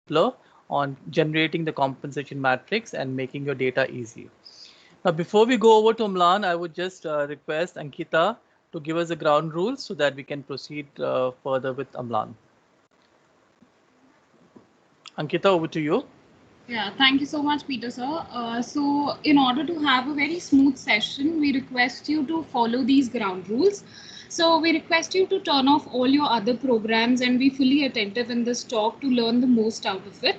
simpler on generating the compensation matrix and making your data easy. Now, before we go over to Amlan, I would just request Ankita to give us the ground rules so that we can proceed further with Amlan. Ankita, over to you. Yeah, thank you so much, Peter sir. So, in order to have a very smooth session, we request you to follow these ground rules. So, we request you to turn off all your other programs and be fully attentive in this talk to learn the most out of it.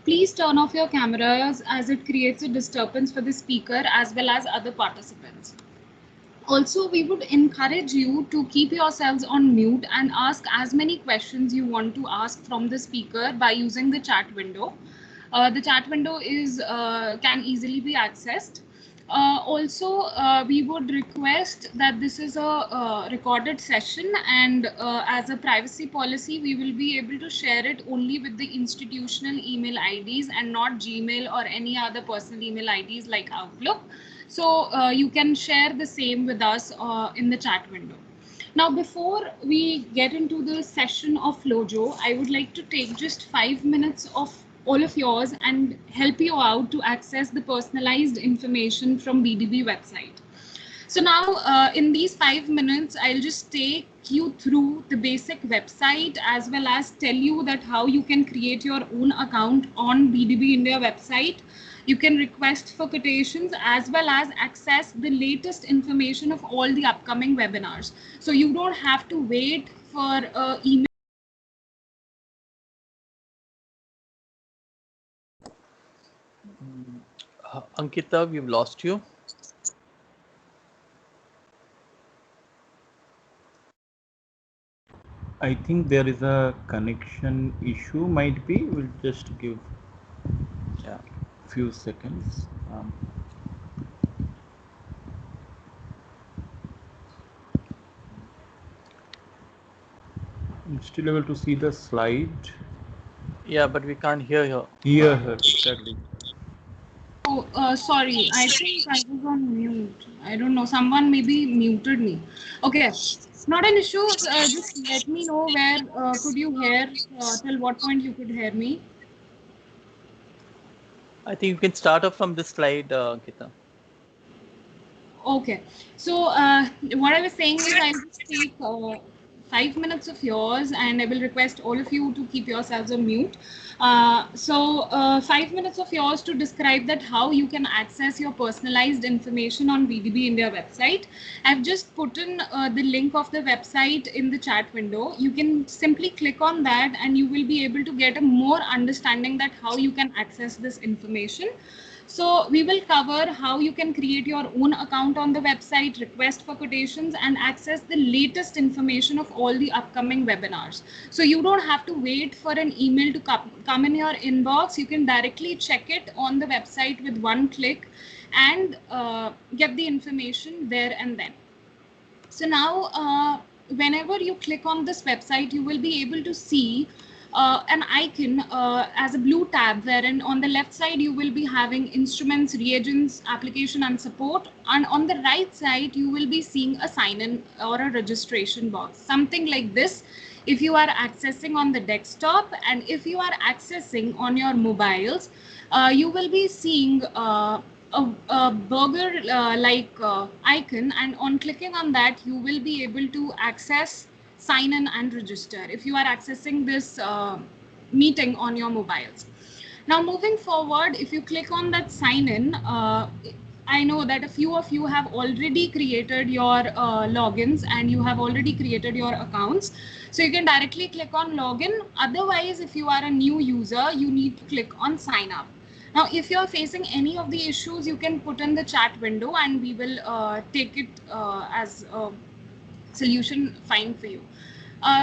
Please turn off your cameras as it creates a disturbance for the speaker as well as other participants. Also, we would encourage you to keep yourselves on mute and ask as many questions you want to ask from the speaker by using the chat window. The chat window is can easily be accessed. We would request that this is a recorded session, and as a privacy policy, we will be able to share it only with the institutional email IDs and not Gmail or any other personal email IDs like Outlook. So you can share the same with us in the chat window. Now, before we get into the session of Flojo, I would like to take just 5 minutes of all of yours and help you out to access the personalized information from BDB website. So now in these 5 minutes, I'll just take you through the basic website as well as tell you that how you can create your own account on BDB India website. You can request for quotations as well as access the latest information of all the upcoming webinars. So you don't have to wait for email. Ankita, we've lost you. I think there is a connection issue, might be. We'll just give a few seconds. I'm still able to see the slide. Yeah, but we can't hear her. Hear her, exactly. Oh, sorry. I think I was on mute. I don't know. Someone maybe muted me. Okay, not an issue. Just let me know where could you hear, till what point you could hear me. I think you can start off from this slide, Ankita. Okay, so what I was saying is I'll just take 5 minutes of yours and I will request all of you to keep yourselves on mute. 5 minutes of yours to describe that how you can access your personalized information on BDB India website. I've just put in the link of the website in the chat window. You can simply click on that and you will be able to get a more understanding that how you can access this information. So we will cover how you can create your own account on the website, request for quotations, and access the latest information of all the upcoming webinars. So you don't have to wait for an email to come in your inbox. You can directly check it on the website with one click and get the information there and then. So now, whenever you click on this website, you will be able to see an icon as a blue tab, wherein on the left side you will be having instruments, reagents, application and support, and on the right side you will be seeing a sign-in or a registration box, something like this if you are accessing on the desktop, and if you are accessing on your mobiles, you will be seeing a burger icon, and on clicking on that you will be able to access, sign in and register if you are accessing this meeting on your mobiles. Now moving forward, if you click on that sign in, I know that a few of you have already created your logins and you have already created your accounts. So you can directly click on login. Otherwise, if you are a new user, you need to click on sign up. Now, if you're facing any of the issues, you can put in the chat window and we will take it as a solution fine for you.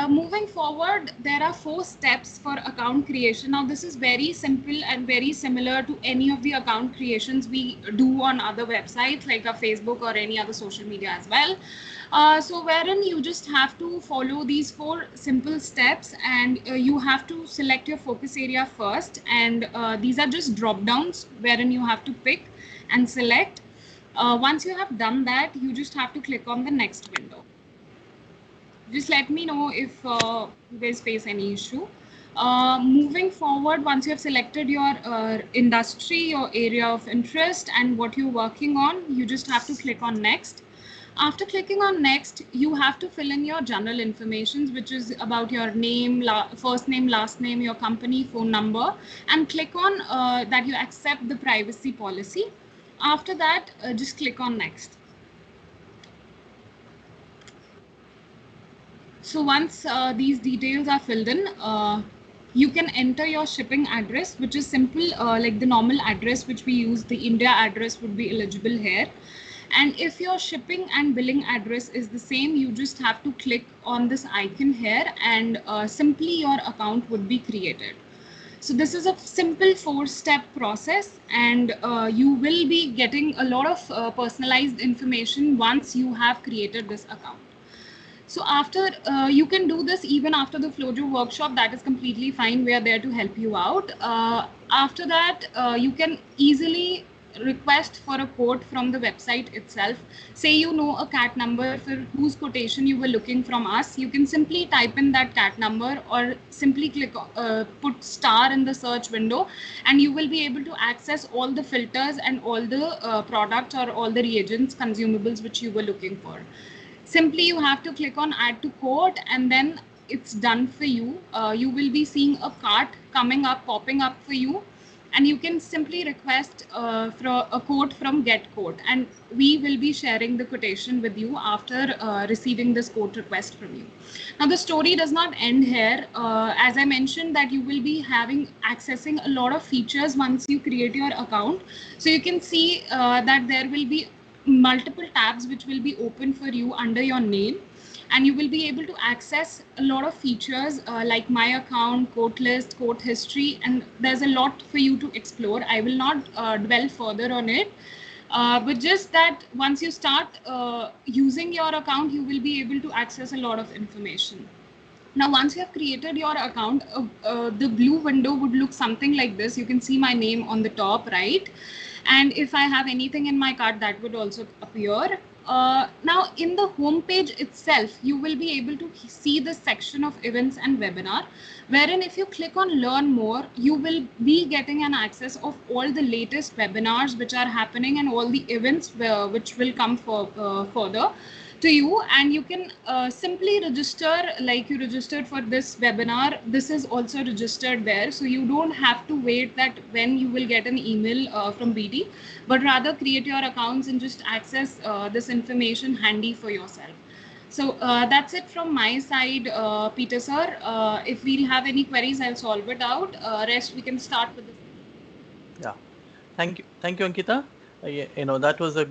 Moving forward, there are 4 steps for account creation. Now, this is very simple and very similar to any of the account creations we do on other websites like a Facebook or any other social media as well. So wherein you just have to follow these 4 simple steps, and you have to select your focus area first, and these are just drop downs wherein you have to pick and select. Once you have done that, you just have to click on the next window. Just let me know if you guys face any issue. Moving forward, once you have selected your industry, your area of interest, and what you're working on, you just have to click on next. After clicking on next, you have to fill in your general information, which is about your name, first name, last name, your company, phone number, and click on that you accept the privacy policy. After that, just click on next. So once these details are filled in, you can enter your shipping address, which is simple, like the normal address which we use. The India address would be eligible here. And if your shipping and billing address is the same, you just have to click on this icon here, and simply your account would be created. So this is a simple 4-step process, and you will be getting a lot of personalized information once you have created this account. So after you can do this even after the Flojo workshop, that is completely fine. We are there to help you out. After that, you can easily request for a quote from the website itself. Say you know a CAT number for whose quotation you were looking from us. You can simply type in that CAT number, or simply click put star in the search window, and you will be able to access all the filters and all the products or all the reagents, consumables which you were looking for. Simply you have to click on add to cart, and then it's done for you. You will be seeing a cart coming up, popping up for you, and you can simply request for a quote from get quote, and we will be sharing the quotation with you after receiving this quote request from you. Now the story does not end here. As I mentioned, that you will be having accessing a lot of features once you create your account. So you can see that there will be multiple tabs which will be open for you under your name, and you will be able to access a lot of features like my account, quote list, quote history, and there's a lot for you to explore. I will not dwell further on it, but just that once you start using your account, you will be able to access a lot of information. Now, once you have created your account, the blue window would look something like this. You can see my name on the top right. And if I have anything in my cart, that would also appear. Now, in the home page itself, you will be able to see the section of events and webinar, wherein if you click on learn more, you will be getting an access of all the latest webinars which are happening and all the events which will come further to you. And you can simply register, like you registered for this webinar, this is also registered there. So you don't have to wait that when you will get an email from BD, but rather create your accounts and just access this information handy for yourself. So that's it from my side, Peter sir. If we'll have any queries, I'll solve it out. Rest we can start with this. Yeah, thank you, Ankita. That was a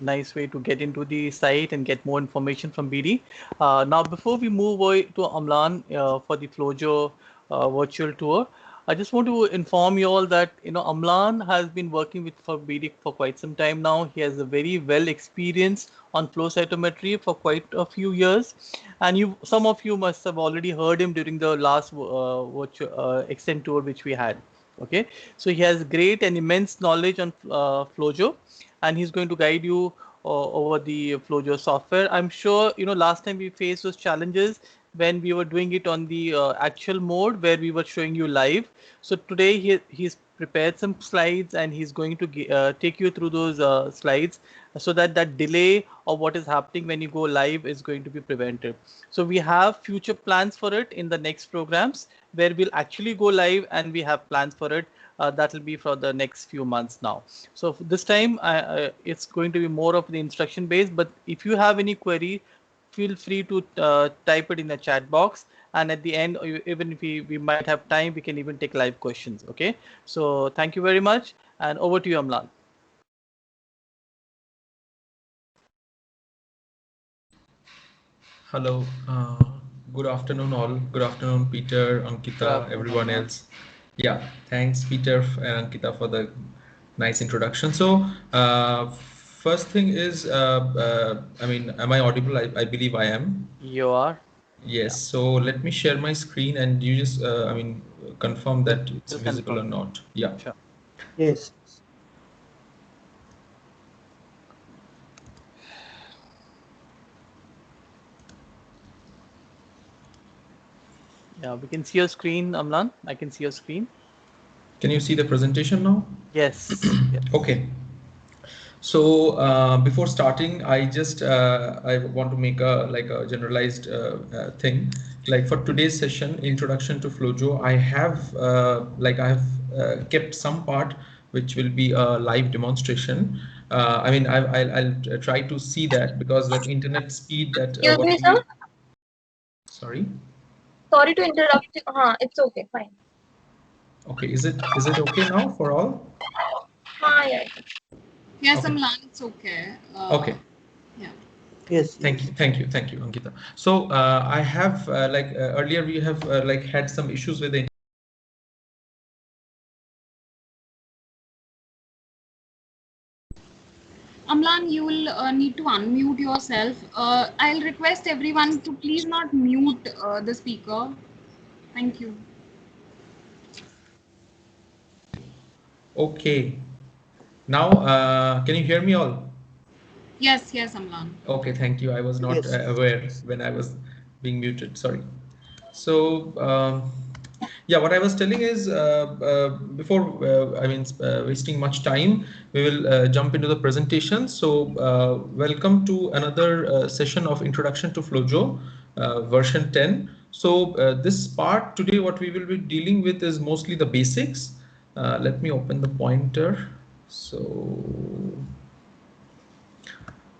nice way to get into the site and get more information from BD. Now, before we move away to Amlan for the Flojo virtual tour, I just want to inform you all that Amlan has been working with for BD for quite some time now. He has a very well experience on flow cytometry for quite a few years, and some of you must have already heard him during the last virtual extend tour which we had. Okay, so he has great and immense knowledge on Flojo, and he's going to guide you over the Flojo software. I'm sure last time we faced those challenges when we were doing it on the actual mode where we were showing you live. So today he's prepared some slides, and he's going to take you through those slides so that that delay of what is happening when you go live is going to be prevented. So we have future plans for it in the next programs where we'll actually go live, and we have plans for it. That will be for the next few months now. So this time it's going to be more of the instruction based, but if you have any query, feel free to type it in the chat box, and at the end, even if we might have time, we can even take live questions. Okay, so thank you very much, and over to you, Amlan. Hello, good afternoon all. Good afternoon, Peter, Ankita, everyone else. Yeah, thanks, Peter and Ankita, for the nice introduction. So, first thing is, I mean, am I audible? I believe I am. You are. Yes. Yeah. So let me share my screen, and you just, I mean, confirm that it's visible or not. Yeah. Sure. Yes. Yeah, we can see your screen, Amlan. I can see your screen. Can you see the presentation now? Yes. Yes. Okay. So before starting, I want to make a generalized thing. Like for today's session, introduction to Flojo, I have kept some part which will be a live demonstration. I mean, I'll try to see that because like internet speed that Excuse what me, we sir. Sorry. Sorry to interrupt you. It's okay, fine. Okay, is it okay now for all? Yeah. Yes, Okay. Amlan, it's okay. Okay. Yeah. Yes. Thank you, Ankita. So I have earlier we have had some issues with the Amlan, you will need to unmute yourself. I'll request everyone to please not mute the speaker. Thank you. Okay. Now, can you hear me all? Yes, Amlan. Okay, thank you. I was not Yes. aware when I was being muted. Sorry. So, yeah, what I was telling is before, wasting much time, we will jump into the presentation. So, welcome to another session of Introduction to Flojo, version 10. So, this part today, what we will be dealing with is mostly the basics. Let me open the pointer. So,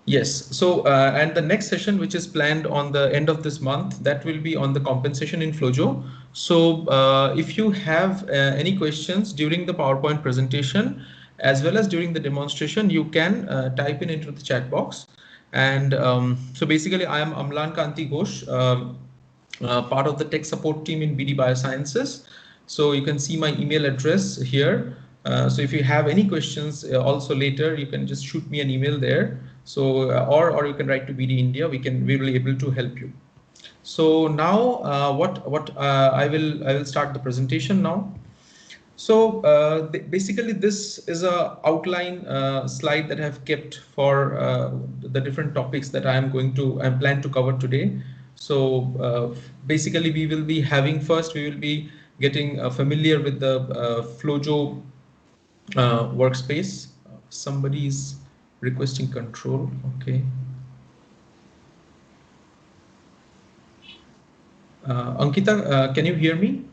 yes. So, and the next session, which is planned on the end of this month, that will be on the compensation in Flojo. So, if you have any questions during the PowerPoint presentation, as well as during the demonstration, you can type in into the chat box. And so basically, I am Amlan Kanti Ghosh, part of the tech support team in BD Biosciences. So you can see my email address here. So if you have any questions also later, you can just shoot me an email there. So or you can write to BD India. We will be able to help you. So now I will start the presentation now. So basically, this is a outline slide that I have kept for the different topics that I plan to cover today. So basically, we will be getting familiar with the Flojo workspace. Somebody is requesting control. Okay. Ankita, can you hear me?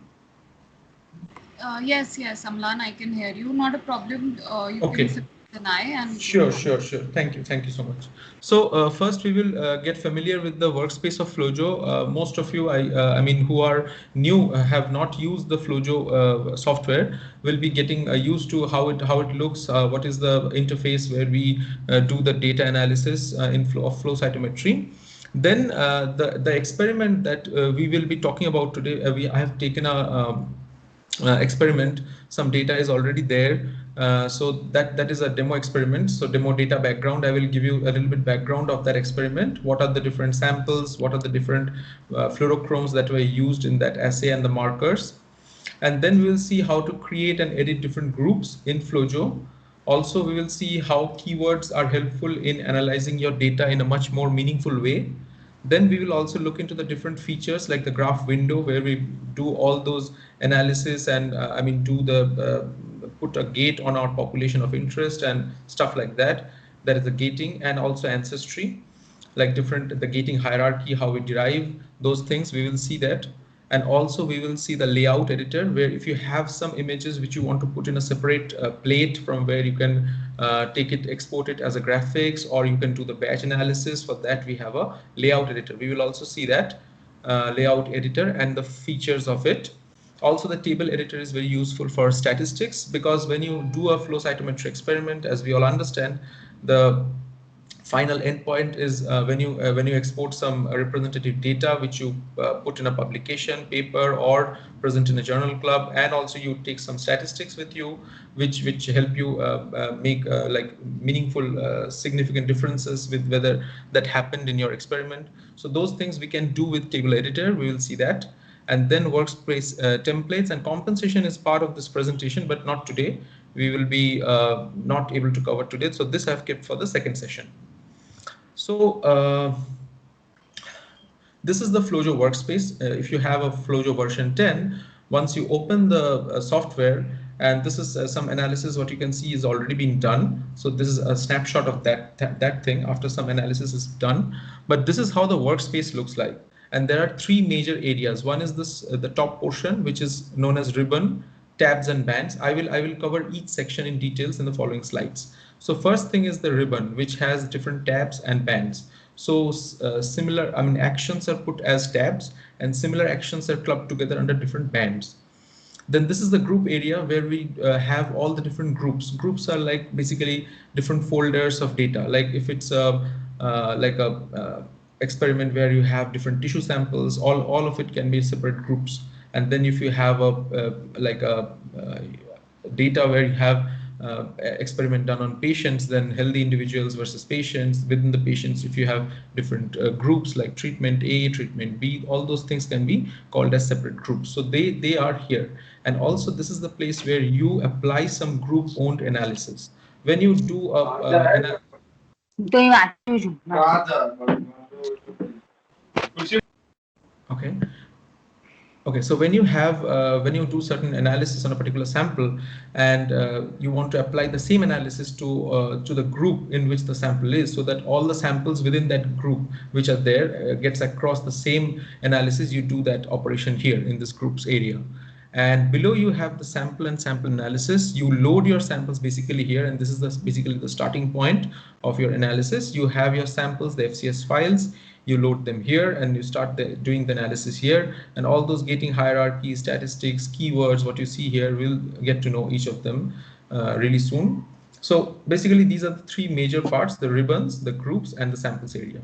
Yes, Amlan, I can hear you. Not a problem. You Okay. can deny and Sure. Thank you so much. So first we will get familiar with the workspace of Flojo. Most of you, who are new, have not used the Flojo software, will be getting used to how it looks. What is the interface where we do the data analysis in flow cytometry. Then the experiment that we will be talking about today, I have taken a experiment. Some data is already there. So that is a demo experiment. So demo data background, I will give you a little bit background of that experiment. What are the different samples? What are the different fluorochromes that were used in that assay and the markers? And then we will see how to create and edit different groups in Flojo. Also, we will see how keywords are helpful in analyzing your data in a much more meaningful way. Then we will also look into the different features like the graph window, where we do all those analysis and put a gate on our population of interest and stuff like that. That is the gating, and also ancestry, like the gating hierarchy, how we derive those things. We will see that. And also we will see the layout editor, where if you have some images which you want to put in a separate plate from where you can export it as a graphics, or you can do the batch analysis. For that we have a layout editor. We will also see that layout editor and the features of it. Also, the table editor is very useful for statistics, because when you do a flow cytometry experiment, as we all understand, the final endpoint is when you export some representative data, which you put in a publication paper or present in a journal club, and also you take some statistics with you, which help you make like meaningful significant differences with whether that happened in your experiment. So those things we can do with table editor. We will see that. And then workspace templates and compensation is part of this presentation, but not today. We will be not able to cover today. So this I've kept for the second session. So This is the Flojo workspace. If you have a Flojo version 10, once you open the software, and this is some analysis, what you can see is already been done. So this is a snapshot of that thing after some analysis is done. But this is how the workspace looks like. And there are three major areas. One is this the top portion, which is known as ribbon, tabs and bands. I will cover each section in details in the following slides. So first thing is the ribbon, which has different tabs and bands. So similar, I mean, actions are put as tabs and similar actions are clubbed together under different bands. Then this is the group area where we have all the different groups. Groups are like basically different folders of data. Like if it's like a experiment where you have different tissue samples, all of it can be separate groups. And then if you have a data where you have experiment done on patients, then healthy individuals versus patients. Within the patients, if you have different groups like treatment A, treatment B, all those things can be called as separate groups. So they are here. And also this is the place where you apply some group owned analysis. When you do Okay, so when you have when you do certain analysis on a particular sample and you want to apply the same analysis to the group in which the sample is, so that all the samples within that group which are there gets across the same analysis, you do that operation here in this groups area. And below you have the sample and sample analysis. You load your samples basically here, and this is basically the starting point of your analysis. You have your samples, the FCS files. You load them here and you start doing the analysis here, and all those gating hierarchies, statistics, keywords, what you see here, we'll get to know each of them really soon. So basically these are the three major parts: the ribbons, the groups, and the samples area.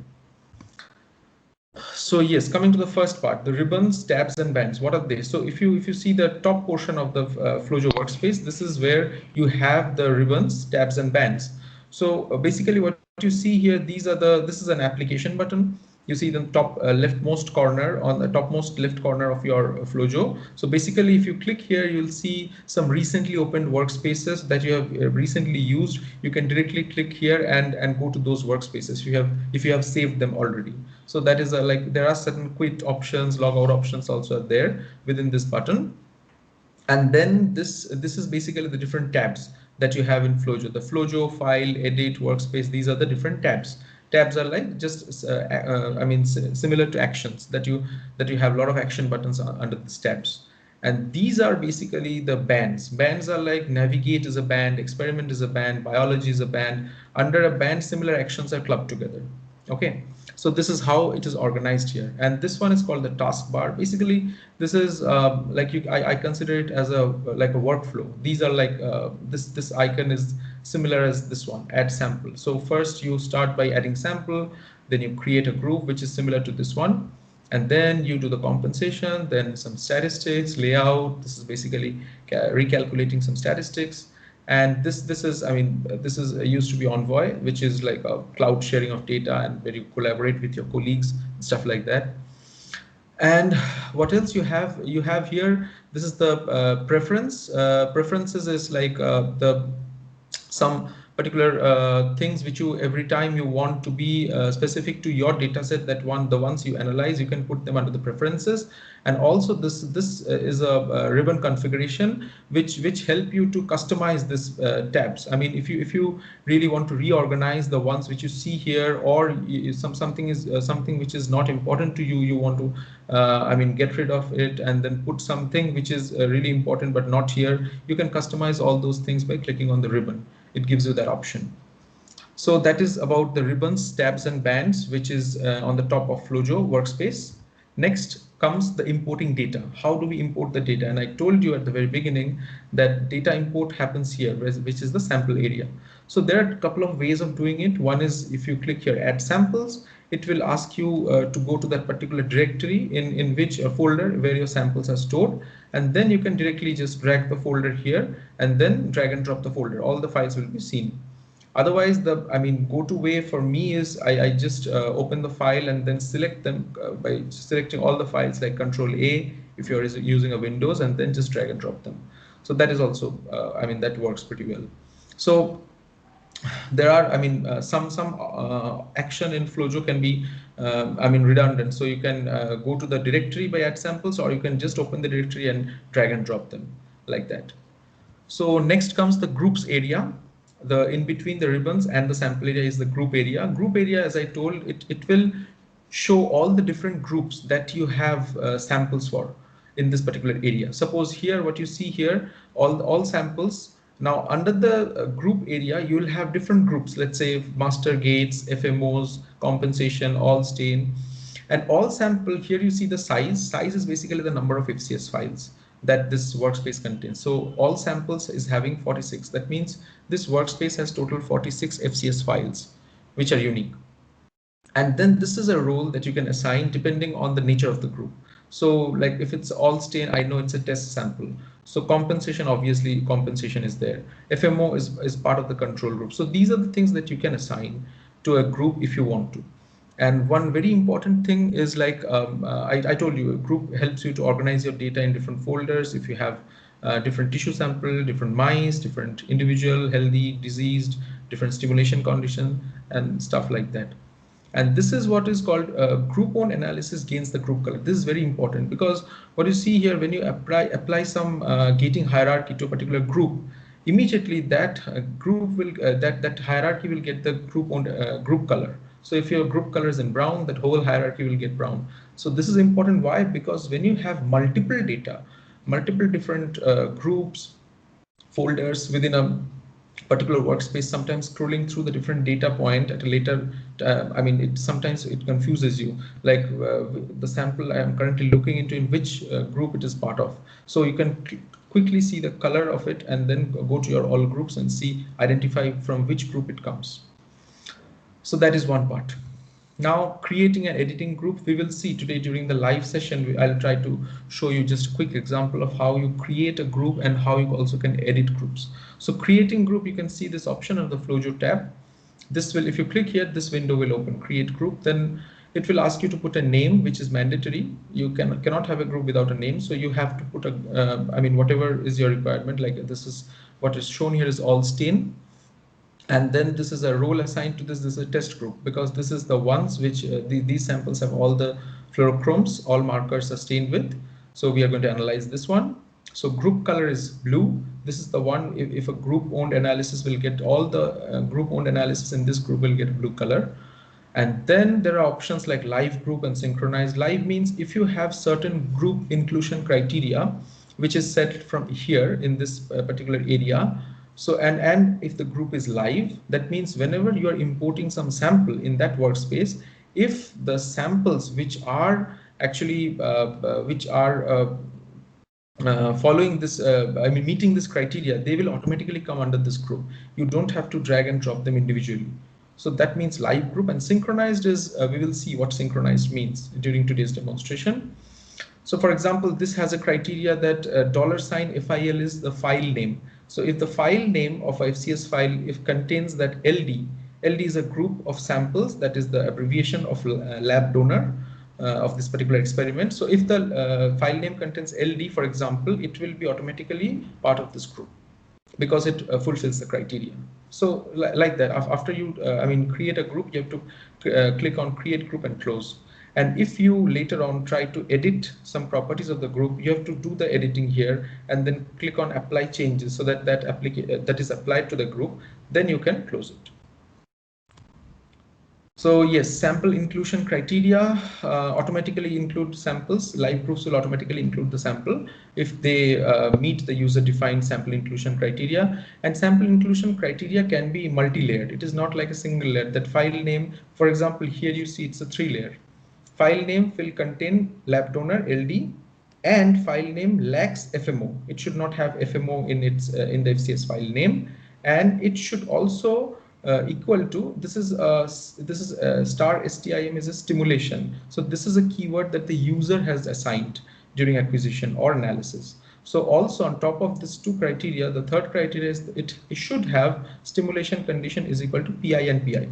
So yes, coming to the first part, the ribbons, tabs, and bands. What are they? So if you see the top portion of the Flojo workspace, this is where you have the ribbons, tabs, and bands. So basically what you see here, this is an application button. You see the top leftmost corner, on the topmost left corner of your Flojo. So basically if you click here, you'll see some recently opened workspaces that you have recently used. You can directly click here and go to those workspaces if you have saved them already. So that is like there are certain quit options, log out options also there within this button. And then this is basically the different tabs that you have in Flojo. The Flojo, file, edit, workspace, these are the different tabs. Tabs are like just I mean similar to actions that you have a lot of action buttons under these tabs. And these are basically the bands. Bands are like navigate is a band, experiment is a band, biology is a band. Under a band, similar actions are clubbed together. Okay, so this is how it is organized here. And this one is called the taskbar. Basically, this is like I consider it as like a workflow. These are like this icon is similar as this one, add sample. So first you start by adding sample, then you create a group which is similar to this one, and then you do the compensation, then some statistics, layout. This is basically recalculating some statistics. And this is, I mean, this is used to be Envoy, which is like a cloud sharing of data and where you collaborate with your colleagues and stuff like that. And what else you have? You have here, this is the preference. Preferences is like some particular things which you every time you want to be specific to your data set, the ones you analyze, you can put them under the preferences. And also this is a ribbon configuration which help you to customize this tabs. I mean, if you really want to reorganize the ones which you see here, or something which is not important to you, you want to I mean get rid of it and then put something which is really important but not here, you can customize all those things by clicking on the ribbon. It gives you that option. So that is about the ribbons, tabs, and bands, which is on the top of Flojo workspace. Next comes the importing data. How do we import the data? And I told you at the very beginning that data import happens here, which is the sample area. So there are a couple of ways of doing it. One is if you click here, add samples, it will ask you to go to that particular directory in which folder where your samples are stored. And then you can directly just drag the folder here and then drag and drop the folder. All the files will be seen. Otherwise, go-to way for me is I just open the file and then select them by selecting all the files, like Control A if you're using a Windows, and then just drag and drop them. So that is also, that works pretty well. So there are, some action in Flojo can be, redundant. So you can go to the directory by add samples, or you can just open the directory and drag and drop them like that. So next comes the groups area. The in between the ribbons and the sample area is the group area. Group area, as I told, it will show all the different groups that you have samples for in this particular area. Suppose here, what you see here, all samples. Now under the group area, you will have different groups. Let's say master gates, FMOs, compensation, all stain, and all sample. Here you see the size. Size is basically the number of FCS files that this workspace contains. So all samples is having 46. That means this workspace has total 46 FCS files, which are unique. And then this is a role that you can assign depending on the nature of the group. So like if it's all stain, I know it's a test sample. So compensation, obviously compensation is there. FMO is part of the control group. So these are the things that you can assign to a group if you want to. And one very important thing is like I told you, a group helps you to organize your data in different folders. If you have different tissue sample, different mice, different individual, healthy, diseased, different stimulation condition, and stuff like that. And this is what is called group owned analysis gains the group color. This is very important because what you see here, when you apply some gating hierarchy to a particular group, immediately that group will that hierarchy will get the group owned group color. So if your group color is in brown, that whole hierarchy will get brown. So this is important. Why? Because when you have multiple data, multiple different groups, folders within a particular workspace, sometimes scrolling through the different data point at a later, sometimes it confuses you. Like the sample I am currently looking into, in which group it is part of. So you can quickly see the color of it and then go to your all groups and see, identify from which group it comes. So that is one part. Now creating an editing group, we will see today during the live session. I'll try to show you just a quick example of how you create a group and how you also can edit groups. So creating group, you can see this option on the Flojo tab. This will, if you click here, this window will open, create group. Then it will ask you to put a name, which is mandatory. You cannot have a group without a name. So you have to put a, whatever is your requirement. Like this is what is shown here is all stain. And then this is a role assigned to this. This is a test group because this is the ones which these samples have all the fluorochromes, all markers are stained with. So we are going to analyze this one. So group color is blue. This is the one, if a group owned analysis will get all the group owned analysis in this group will get blue color. And then there are options like live group and synchronized. Live means if you have certain group inclusion criteria, which is set from here in this particular area. So, and if the group is live, that means whenever you are importing some sample in that workspace, if the samples which are actually following this, meeting this criteria, they will automatically come under this group. You don't have to drag and drop them individually. So that means live group. And synchronized is, we will see what synchronized means during today's demonstration. So for example, this has a criteria that $FIL is the file name. So if the file name of a FCS file, if contains that LD is a group of samples, that is the abbreviation of lab donor of this particular experiment. So if the file name contains LD, for example, it will be automatically part of this group because it fulfills the criteria. So like that, after you create a group, you have to click on create group and close. And if you later on try to edit some properties of the group, you have to do the editing here and then click on apply changes so that that is applied to the group. Then you can close it. So yes, sample inclusion criteria automatically include samples. Live groups will automatically include the sample if they meet the user defined sample inclusion criteria. And sample inclusion criteria can be multi-layered. It is not like a single layer. That file name, for example, here you see it's a 3-layer. File name will contain lab donor LD and file name lacks FMO. It should not have FMO in its in the FCS file name, and it should also equal to this is star STIM is a stimulation. So this is a keyword that the user has assigned during acquisition or analysis. So also on top of this 2 criteria, the third criteria is it should have stimulation condition is equal to PI and PI.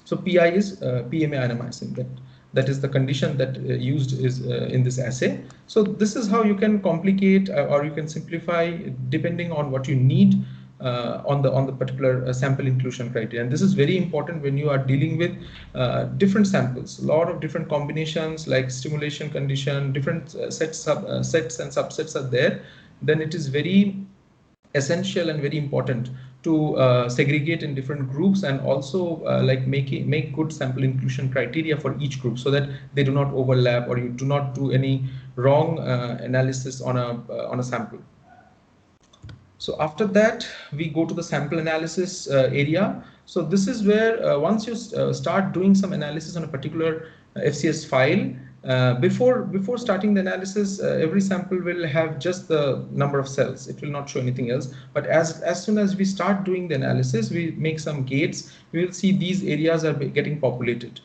So PI is PMA ionomycin. That is the condition that used is in this assay. So this is how you can complicate or you can simplify depending on what you need on the particular sample inclusion criteria. And this is very important when you are dealing with different samples, a lot of different combinations like stimulation condition, different sets and subsets are there. Then it is very essential and very important to segregate in different groups, and also like make good sample inclusion criteria for each group so that they do not overlap or you do not do any wrong analysis on a sample. So after that, we go to the sample analysis area. So this is where once you start doing some analysis on a particular FCS file, before starting the analysis, every sample will have just the number of cells. It will not show anything else. But as soon as we start doing the analysis, we make some gates. We will see these areas are getting populated.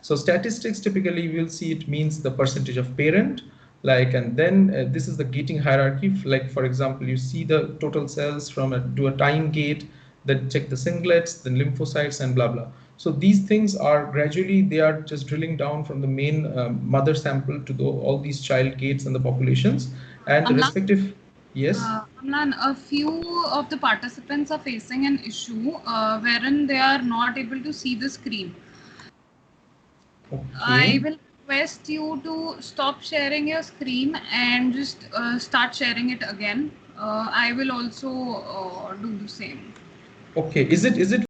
So statistics, typically we will see it means the percentage of parent, like, and then this is the gating hierarchy. Like, for example, you see the total cells do a time gate, then check the singlets, then lymphocytes, and blah blah. So these things are gradually, they are just drilling down from the main mother sample to all these child gates and the populations and the respective. Yes. Amlan, a few of the participants are facing an issue wherein they are not able to see the screen. Okay. I will request you to stop sharing your screen and just start sharing it again. I will also do the same. Okay. Is it